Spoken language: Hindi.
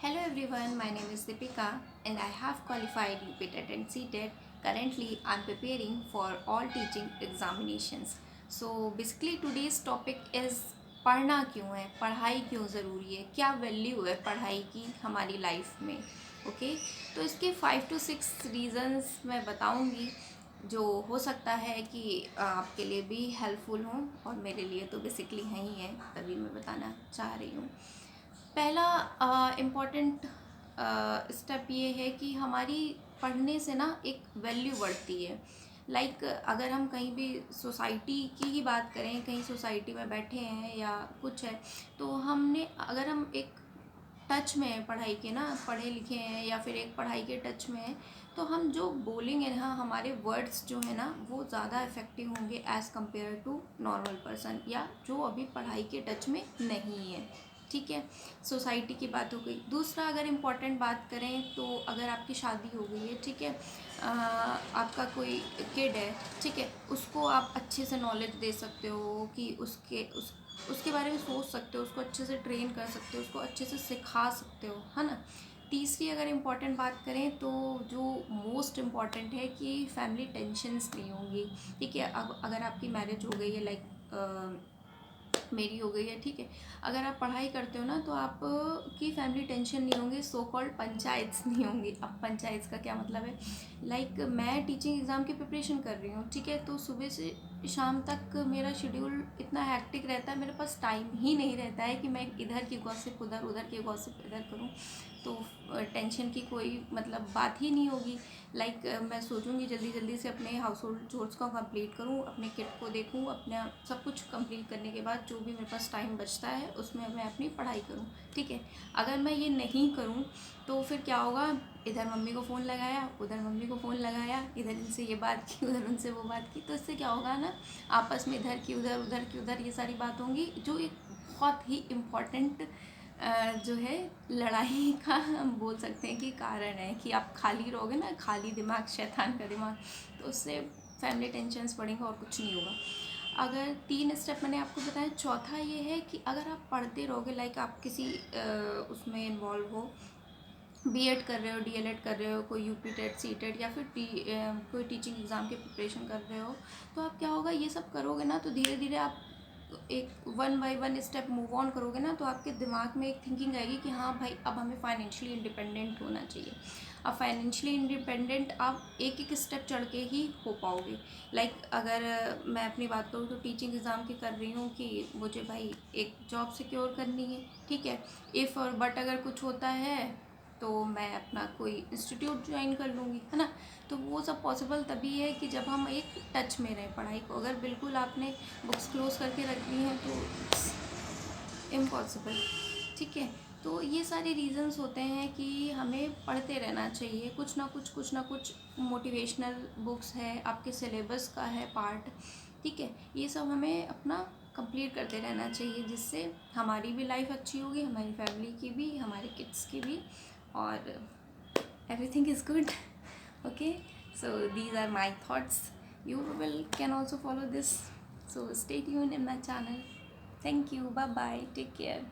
Hello everyone, my name is Deepika and I have qualified UPTET and CTET. Currently, I'm preparing for all teaching examinations. So basically today's topic is पढ़ना क्यों है, पढ़ाई क्यों ज़रूरी है, क्या वैल्यू है पढ़ाई की हमारी लाइफ में। ओके, तो इसके 5 to 6 रीज़न्स मैं बताऊंगी जो हो सकता है कि आपके लिए भी हेल्पफुल हों और मेरे लिए तो बेसिकली हैं ही हैं, तभी मैं बताना चाह रही हूँ। पहला इम्पॉर्टेंट स्टेप ये है कि हमारी पढ़ने से ना एक वैल्यू बढ़ती है। अगर हम कहीं भी सोसाइटी की ही बात करें, कहीं सोसाइटी में बैठे हैं या कुछ है, तो अगर हम एक टच में हैं पढ़ाई के, ना पढ़े लिखे हैं या फिर एक पढ़ाई के टच में हैं, तो हम जो बोलेंगे ना, हमारे वर्ड्स जो है ना वो ज़्यादा इफ़ेक्टिव होंगे as compared to normal person या जो अभी पढ़ाई के टच में नहीं है। ठीक है, सोसाइटी की बात हो गई। दूसरा, अगर इम्पोर्टेंट बात करें तो अगर आपकी शादी हो गई है, ठीक है, आपका कोई किड है, ठीक है, उसको आप अच्छे से नॉलेज दे सकते हो कि उसके बारे में सोच सकते हो, उसको अच्छे से ट्रेन कर सकते हो, उसको अच्छे से सिखा सकते हो, है ना। तीसरी अगर इम्पॉर्टेंट बात करें तो जो मोस्ट इम्पॉर्टेंट है कि फैमिली टेंशन्स नहीं होंगी। ठीक है, अब अगर आपकी मैरिज हो गई है, मेरी हो गई है, ठीक है, अगर आप पढ़ाई करते हो ना तो आप की फैमिली टेंशन नहीं होंगे, सो कॉल्ड पंचायत नहीं होंगी। अब पंचायत का क्या मतलब है, मैं टीचिंग एग्ज़ाम की प्रिपरेशन कर रही हूँ, ठीक है, तो सुबह से शाम तक मेरा शेड्यूल इतना हैक्टिक रहता है, मेरे पास टाइम ही नहीं रहता है कि मैं इधर की गॉसिप उधर, उधर की गॉसिप इधर करूँ। तो टेंशन की कोई मतलब बात ही नहीं होगी। मैं सोचूंगी जल्दी जल्दी से अपने हाउस होल्ड चोर्स को कंप्लीट करूँ, अपने किट को देखूँ, अपना सब कुछ कंप्लीट करने के बाद जो भी मेरे पास टाइम बचता है उसमें मैं अपनी पढ़ाई करूँ। ठीक है, अगर मैं ये नहीं करूँ तो फिर क्या होगा, इधर मम्मी को फ़ोन लगाया, उधर मम्मी को फ़ोन लगाया, इधर इनसे ये बात की, उधर उनसे वो बात की, तो इससे क्या होगा ना, आपस में इधर की उधर, उधर की उधर, ये सारी बात होंगी, जो एक बहुत ही इम्पॉर्टेंट जो है लड़ाई का हम बोल सकते हैं कि कारण है कि आप खाली रहोगे ना, खाली दिमाग शैतान का दिमाग, तो उससे फैमिली टेंशन्स बढ़ेंगे और कुछ नहीं होगा। अगर 3 स्टेप मैंने आपको बताया, चौथा ये है कि अगर आप पढ़ते रहोगे, आप किसी उसमें इन्वॉल्व हो, बीएड कर रहे हो, डीएलएड कर रहे हो, कोई यूपीटेट सीटेट या फिर कोई टीचिंग एग्ज़ाम की प्रिपरेशन कर रहे हो, तो आप क्या होगा, ये सब करोगे ना तो धीरे धीरे आप एक 1 by 1 स्टेप मूव ऑन करोगे ना, तो आपके दिमाग में एक थिंकिंग आएगी कि हाँ भाई, अब हमें फाइनेंशियली इंडिपेंडेंट होना चाहिए। अब फाइनेंशियली इंडिपेंडेंट आप एक एक स्टेप चढ़ के ही हो पाओगे। अगर मैं अपनी बात करूँ तो टीचिंग एग्ज़ाम की कर रही हूँ कि मुझे भाई एक जॉब सिक्योर करनी है, ठीक है, इफ़ और बट अगर कुछ होता है तो मैं अपना कोई इंस्टीट्यूट ज्वाइन कर लूँगी, है ना। तो वो सब पॉसिबल तभी है कि जब हम एक टच में रहें पढ़ाई को। अगर बिल्कुल आपने बुक्स क्लोज करके रख दी हैं तो इम्पॉसिबल। ठीक है, तो ये सारे रीज़न्स होते हैं कि हमें पढ़ते रहना चाहिए, कुछ ना कुछ मोटिवेशनल बुक्स है, आपके सिलेबस का है पार्ट, ठीक है, ये सब हमें अपना कंप्लीट करते रहना चाहिए, जिससे हमारी भी लाइफ अच्छी होगी, हमारी फैमिली की भी, हमारे किड्स की भी, और everything is good. Okay, so these are my thoughts. You will can also follow this, so stay tuned in my channel. Thank you, bye bye, take care.